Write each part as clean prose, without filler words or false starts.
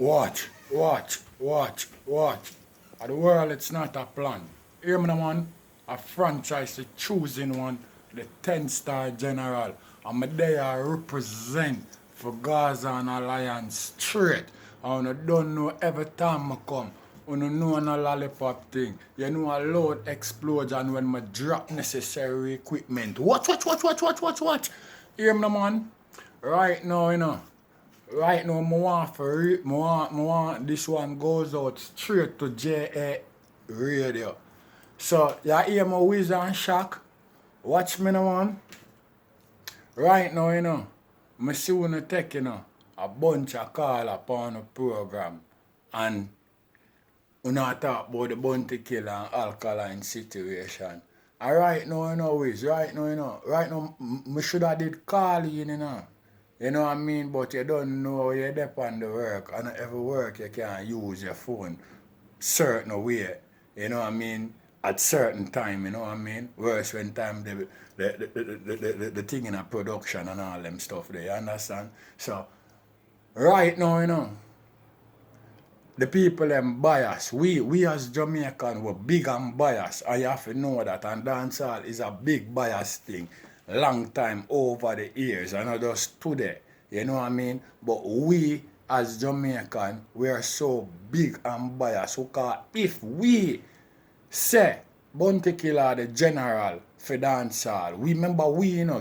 Watch. At the world, it's not a plan. Hear me, man? A franchise is choosing one, the 10-star general. I'm there represent for Gaza and Alliance straight. And I don't know every time I come. You know no lollipop thing. You know a loud explosion when I drop necessary equipment. Watch. Hear me, man? Right now, Right now, I want this one goes out straight to JA Radio. So, you hear my whiz and shock? Watch me now, man. Right now, I see when take, a bunch of call upon the program. And we not talk about the bounty killer and alkaline situation. And right now, whiz, right now, I should have did call in, You know what I mean? But you don't know you're depend on the work. And every work you can use your phone certain way. You know what I mean? At certain time, you know what I mean? Worse when time the thing in a production and all them stuff there, you understand? So right now, the people them bias. We as Jamaican were big and biased. And you have to know that, and dancehall is a big bias thing. Long time over the years, and not just today, you know what I mean? But we as Jamaican, we are so big and biased because if we say Bounty Killer the general for dancehall, we remember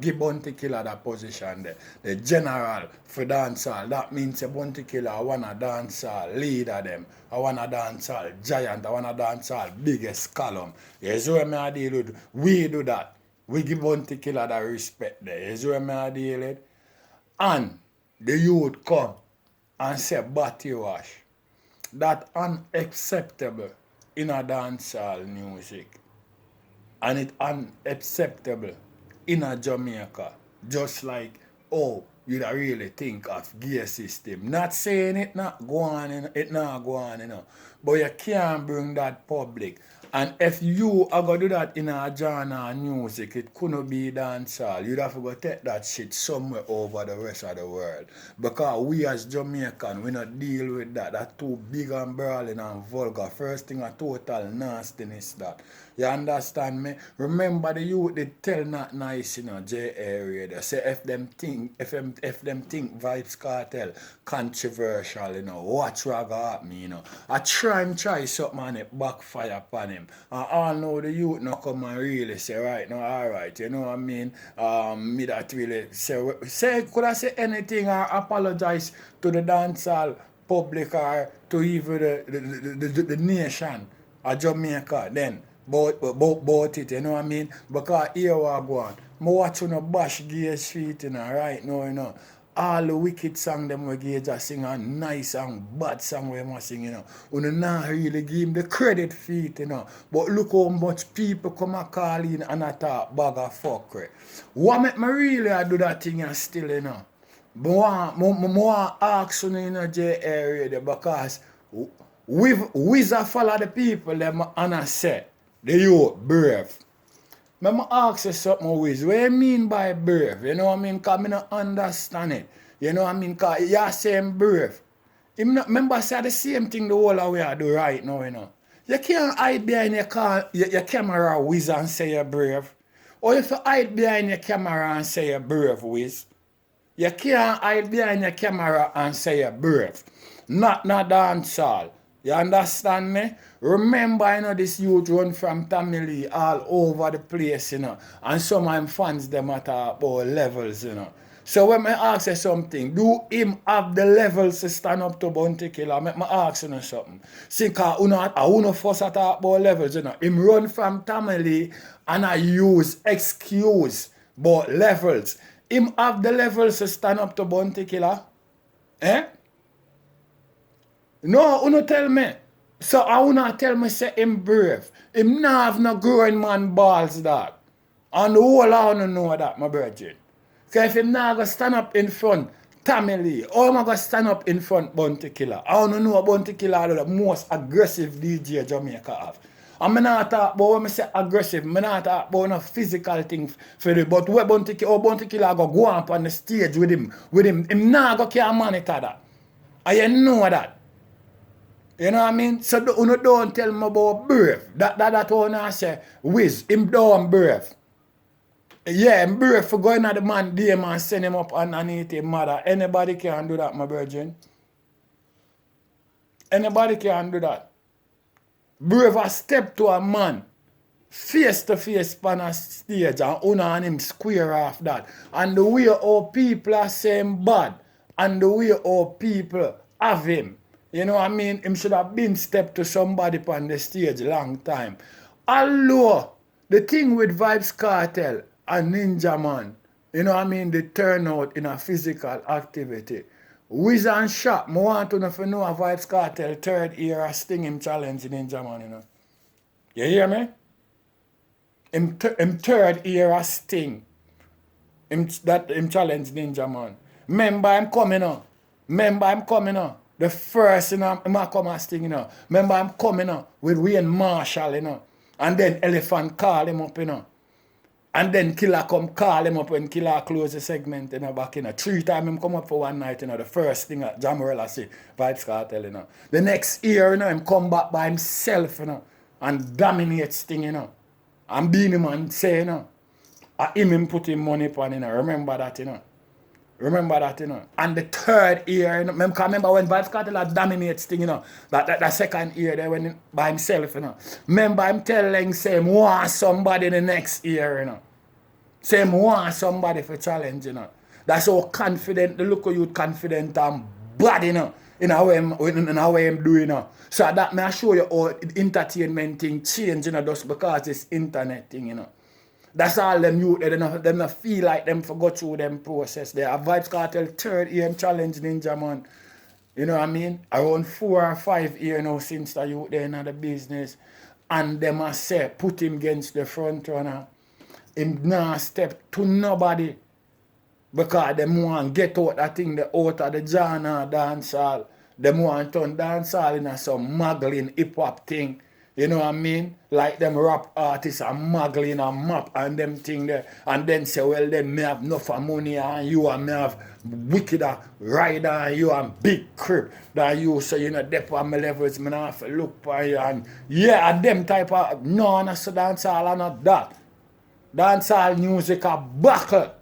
give Bounty Killer that position there, the general for dancehall. That means a Bounty Killer I wanna dancehall leader them, I wanna dancehall giant, I wanna dancehall biggest column. You see what I deal with? We do that. We give Bounty Killer that respect there. You see what I deal with? And the youth come and say Batty Wash. That unacceptable in a dancehall music. And it unacceptable in a Jamaica. Just like, you don't really think of gear system. Not saying it not go on, but you can't bring that public. And if you are going to do that in a genre of music, it couldn't be dancehall. You'd have to go take that shit somewhere over the rest of the world. Because we as Jamaican, we not deal with that. That's too big and brawling and vulgar. First thing, a total nastiness that. You understand me? Remember the youth, they tell not nice, J area. They say if them think Vibes Cartel controversial, watch what happen, I try something and it backfire upon him. And all know the youth not come and really say, right now, alright, you know what I mean? Me that really say could I say anything or apologize to the dancehall public or to even the nation of Jamaica then. About it, you know what I mean? Because here we go on. I watch on a bash Gay Street, right now, all the wicked songs them we Gay just sing a nice and bad song we must sing, We not really give him the credit for it, But look how much people come and call in and talk bag of fuckery. What make me really do that thing still, I want to ask you in J area because we follow the people them and I say the youth brave. Let me ask you something, Wiz. What do you mean by brave? You know what I mean? Because I don't understand it. You know what I mean? Because you're saying brave. Remember, I said the same thing the whole of we are do right now, You can't hide behind your camera, Wiz, and say you're brave. Or if you hide behind your camera and say you're brave, Wiz. You can't hide behind your camera and say you're brave. Not dancehall. You understand me? Remember, this youth run from Tamale all over the place, And some of them fans them at about levels, So when I ask you something, do him have the levels to stand up to Bounty Killer? Make me ask you something. See, because I want first at about levels, Him run from Tamale and I use excuse but levels. Him have the levels to stand up to Bounty Killer? Eh? No, you not tell me. So I will not tell me say him brave. Him not have no growing man balls that. And the whole I don't know that, my virgin. Because if him not going to stand up in front Tamale, or am I going to stand up in front Bounty Killer? I don't know Bounty Killer is the most aggressive DJ Jamaica have. And I not talk about when I say aggressive, I not talk about no physical thing for it. But where Bounty Killer go up on the stage with him not going to monitor that. And you know that. You know what I mean? So you don't tell me about brave. That one I say, Wiz, him don't brave. Yeah, him brave for going at the man DM and send him up underneath him mother. Anybody can do that, my virgin. Anybody can do that. Brave a step to a man, face to face on a stage and una and him square off that. And the way how people are saying bad and the way how people have him. You know what I mean? Him should have been step to somebody on the stage long time. Although the thing with Vibes Cartel and Ninja Man, you know what I mean, they turn out in a physical activity. Wiz and Shop, I want to know if you know a Vibes Cartel third year a Sting him challenge Ninja Man, you know. You hear me? Him third year a Sting. Him challenge Ninja Man. Remember him coming on. The first, you know, him come and Sting, you know. Remember him coming on with Wayne Marshall, you know. And then Elephant call him up, you know. And then Killa come call him up when Killa close the segment, you know, back, you know. 3 times him come up for one night, you know. The first thing Jamorella say, Vibes Cartel, you know. The next year, you know, him come back by himself, you know. And dominate Sting, you know. And Beenie Man say, you know. Him put him money upon, you know. Remember that, you know. And the third year, you know, remember when Vibes Cartel dominates Sting, you know, that second year there when by himself, you know. Remember him telling, say, him want somebody the next year, you know. Say him want somebody for challenge, you know. That's how confident, the look of you confident and bad, you know, in how him do, you know. So that may show you how entertainment thing change, you know, just because it's internet thing, you know. That's all them youth, they don't feel like them for go through them process. They have Vibes Cartel third year challenge Ninja Man. You know what I mean? Around 4 or 5 years now since the youth they in the business. And them a say, put him against the front runner. Him not step to nobody. Because them want get out that thing, the out of the genre dancehall. Them want turn dancehall into some muggling hip-hop thing. You know what I mean? Like them rap artists are muggling a map and them thing there. And then say, well, then me have enough of money and you and me have wickeder rider and you and big crib than you. So you know, dep on my levels, me not have to look for you. And yeah, and them type of, no, not so dancehall and not that. Dancehall music a buckle.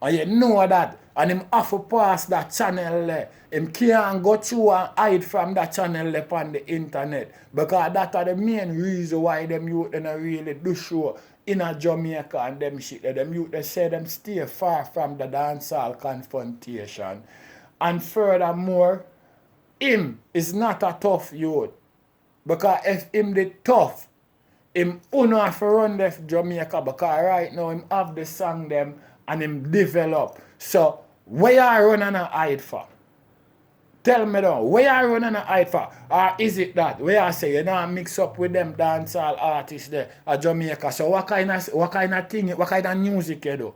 And you know that. And him have to pass that channel there. Him can't go through and hide from that channel there on the internet. Because that's the main reason why them youth don't really do show in a Jamaica and them shit. Them youth they say them stay far from the dancehall confrontation. And furthermore, him is not a tough youth. Because if him the tough, him uno have to run the Jamaica. Because right now him have the song them and him develop. So, where you running a hide for? Tell me now, where you running a hide for? Or is it that, where I say you don't mix up with them dancehall artists there at Jamaica? So, what kind of thing, what kind of music you do?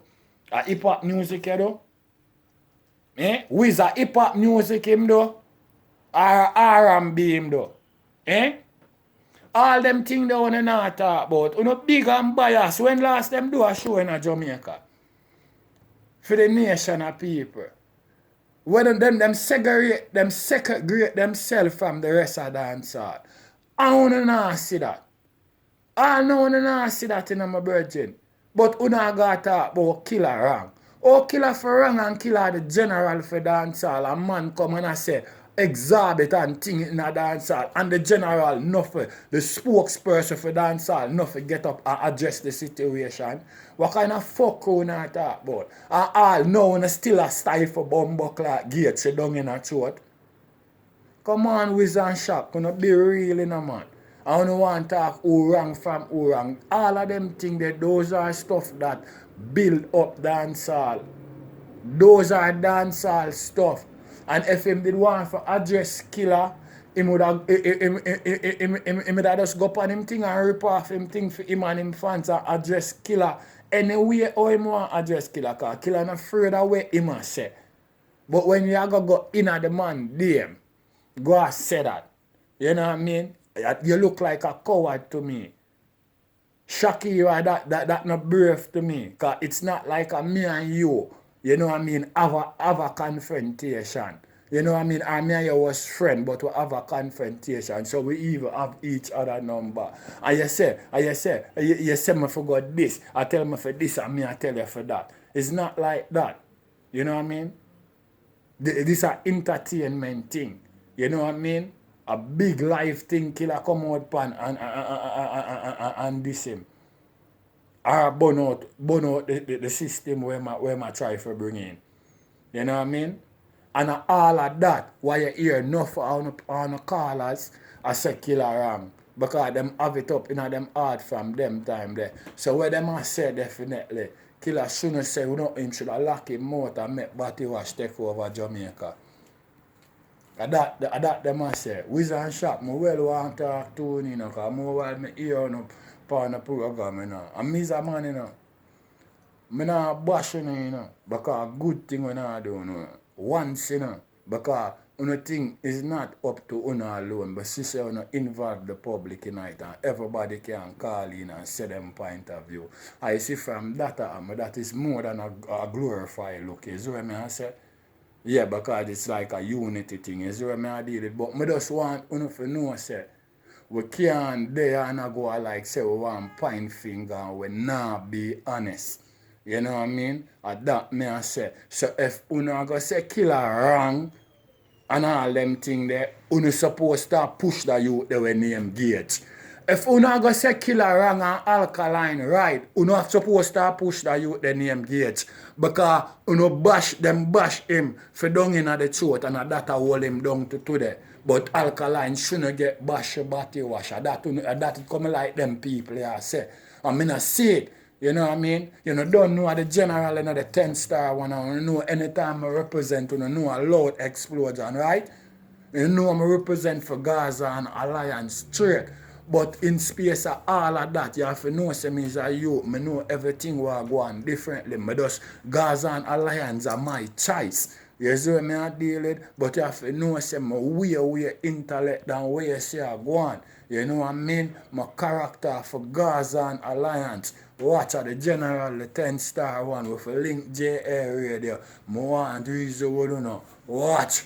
A hip-hop music you do? Eh? With a hip-hop music him do? Or R&B him do? Eh? All them things they want to not talk about. You know, big and biased. When last them do a show in a Jamaica? For the nation of people. When them segregate themselves from the rest of the dancehall. I don't not see that. I don't not see that in my virgin. But you not got to talk about Killa wrong. Oh, Killa for wrong and Killa the general for dancehall. A man come and I say, exorbitant thing in a dancehall. And the general, nothing. The spokesperson for dancehall, nothing get up and address the situation. What kind of fuck you not talk about? And all now you still a stifle bumbuckler gate you down in a throat. Come on, Wiz and Shop, you be real in a man. I don't want to talk who wrong from who wrong. All of them things, those are stuff that build up dancehall. Those are dancehall stuff. And if him did want to address Killa, him would have just go up on him thing and rip off him thing for him and him fans and address Killa. Anyway, how him want to address Killa, because Killa not afraid of what him a say. But when you go in at the man, DM, go and say that. You know what I mean? You look like a coward to me. Shocky you are that not brave to me. Because it's not like a me and you know what I mean, have a confrontation. You know what I mean? And me and you was friend, but we have a confrontation. So we even have each other number. And you say me forgot this. I tell me for this and me I tell you for that. It's not like that. You know what I mean? This is an entertainment thing. You know what I mean? A big life thing killer come out pan and this him. Or burn out the system where I try to bring in. You know what I mean? And all of that, why you hear enough on the callers, I say killer wrong. Because them have it up in them heart from them time there. So what them I say definitely, killer shouldn't say we don't should lock him out and make Batty Wash take over Jamaica. And that them I say. Wizard and Shop, I well want to talk to you, because I while me hear on the program, you know. And me's a man, you know. I not bashing you know, because good thing when I do, you know. Once, you know, because you thing is not up to you alone, but she say you involve the public in it and everybody can call in and say them point of view. I see from that that is more than a glorified look. You see what I say? Yeah, because it's like a unity thing. You see what I deal with? But I just want you to know, say, we can't there and I go like say we want point finger and we not be honest. You know what I mean? And that me I say. So if you go say killer wrong and all them thing there, you supposed to push the youth the way name Gates. If you go say killer wrong and alkaline right, you not supposed to push the youth the name Gates. Because you bash him for down in the throat and that hold him down to today. But alkaline shouldn't get bash Batty Wash. That come like them people here say. I mean I see it. You know what I mean? You know, don't know the general, you know, the 10-star one. You know, anytime I represent, you know a loud explosion, right? You know, I represent for Gaza and Alliance straight. But in space of all of that, you have to know, say, me is a youth. I know everything will go on differently. But just Gaza and Alliance are my choice. You see what I deal with? But you have to know, say, my way intellect than where you say I go on. You know what I mean? My character for Gaza and Alliance. Watch at the general, the 10-star one with a link JA radio. I want to use the word, you know. Watch.